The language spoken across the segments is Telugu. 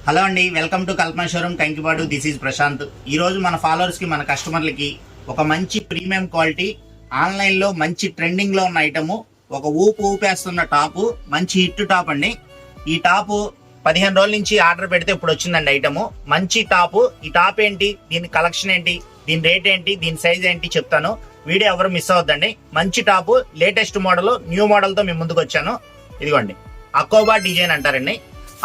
హలో అండి, welcome to Kalpana showroom Kankipadu. This is Prashant. ఈ రోజు మన ఫాలోవర్స్ కి, మన కస్టమర్లకి ఒక మంచి ప్రీమియం క్వాలిటీ ఆన్లైన్ లో మంచి ట్రెండింగ్ లో ఉన్న ఐటమ్, ఒక ఊపేస్తున్న టాప్, మంచి హిట్ టాప్ అండి. ఈ టాప్ 15 రోజుల నుంచి ఆర్డర్ పెడితే ఇప్పుడు వచ్చిందండి ఐటమ్. మంచి టాప్. ఈ టాప్ ఏంటి, దీని కలెక్షన్ ఏంటి, దీని రేట్ ఏంటి, దీని సైజ్ ఏంటి చెప్తాను. వీడియో ఎవరు మిస్ అవద్దండి. మంచి top, latest model, new model తో మేము ముందుకు వచ్చాను. ఇదిగోండి, అకోబా డిజైన్ అంటారండి.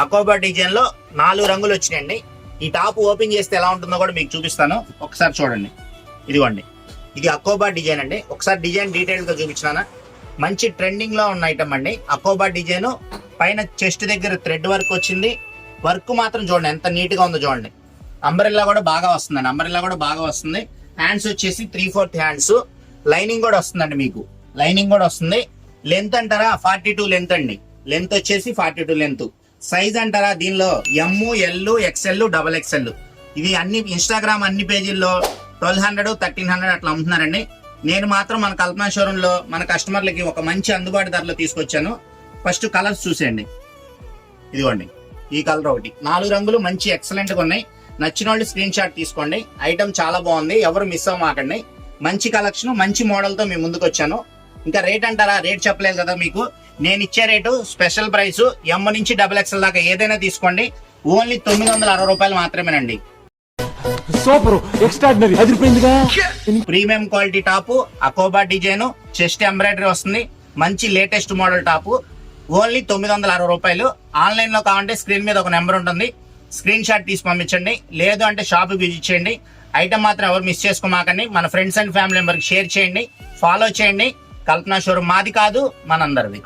అకోబా డిజైన్ లో 4 రంగులు వచ్చినాయండి. ఈ టాప్ ఓపెన్ చేస్తే ఎలా ఉంటుందో కూడా మీకు చూపిస్తాను, ఒకసారి చూడండి. ఇదిగోండి, ఇది అకోబా డిజైన్ అండి. ఒకసారి డిజైన్ డీటెయిల్ గా చూపించినానా. మంచి ట్రెండింగ్ లో ఉన్న ఐటమ్ అండి. అకోబా డిజైన్ పైన చెస్ట్ దగ్గర థ్రెడ్ వర్క్ వచ్చింది. వర్క్ మాత్రం చూడండి ఎంత నీట్ గా ఉందో చూడండి. అంబ్రెల్లా కూడా బాగా వస్తుందండి. అంబ్రెల్లా కూడా బాగా వస్తుంది. హ్యాండ్స్ వచ్చేసి 3/4 హ్యాండ్స్. లైనింగ్ కూడా వస్తుందండి. మీకు లైనింగ్ కూడా వస్తుంది. లెంత్ అంటారా 42 లెంత్ అండి. లెంత్ వచ్చేసి 42 లెంత్. సైజ్ అంటారా దీనిలో ఎమ్, ఎల్, ఎక్స్ఎల్, XXL. ఇది అన్ని ఇన్స్టాగ్రామ్ అన్ని పేజీల్లో 1200, 1300 అట్లా అమ్ముతున్నారండి. నేను మాత్రం మన కల్పన షోరూమ్ లో మన కస్టమర్లకి ఒక మంచి అందుబాటు ధరలో తీసుకొచ్చాను. ఫస్ట్ కలర్స్ చూసేయండి. ఇదిగోండి, ఈ కలర్ ఒకటి. 4 రంగులు మంచి ఎక్సలెంట్ గా ఉన్నాయి. నచ్చిన వాళ్ళు స్క్రీన్ షాట్ తీసుకోండి. ఐటమ్ చాలా బాగుంది, ఎవరు మిస్ అవ్వమాకండి. మంచి కలెక్షన్, మంచి మోడల్ తో మేము ముందుకు వచ్చాను. ఇంకా రేట్ అంటారా, రేట్ చెప్పలేదు కదా మీకు. నేను ఇచ్చే రేటు స్పెషల్ ప్రైస్, ఎమ్ నుంచి XXL దాకా ఏదైనా తీసుకోండి. ఓన్లీ 960 రూపాయలు మాత్రమేనండి. సూపర్, ఎక్స్ట్రాడినరీ, అదిరిపోయిందిగా. ప్రీమియం క్వాలిటీ టాప్, అకోబా డిజైన్, చెస్ట్ ఎంబ్రాయిడరీ వస్తుంది. మంచి లేటెస్ట్ మోడల్ టాప్. ఓన్లీ 960 రూపాయలు. ఆన్లైన్ లో కావాలంటే స్క్రీన్ మీద ఒక నెంబర్ ఉంటుంది, స్క్రీన్ షాట్ తీసి పంపించండి. లేదు అంటే షాప్ విజిట్ చేయండి. ఐటమ్ మాత్రం ఎవరు మిస్ చేసుకోమాకండి. మన ఫ్రెండ్స్ అండ్ ఫ్యామిలీ మెంబర్కి షేర్ చేయండి, ఫాలో చేయండి. కల్పన షోరూమ్ మాది కాదు, మనందరిది.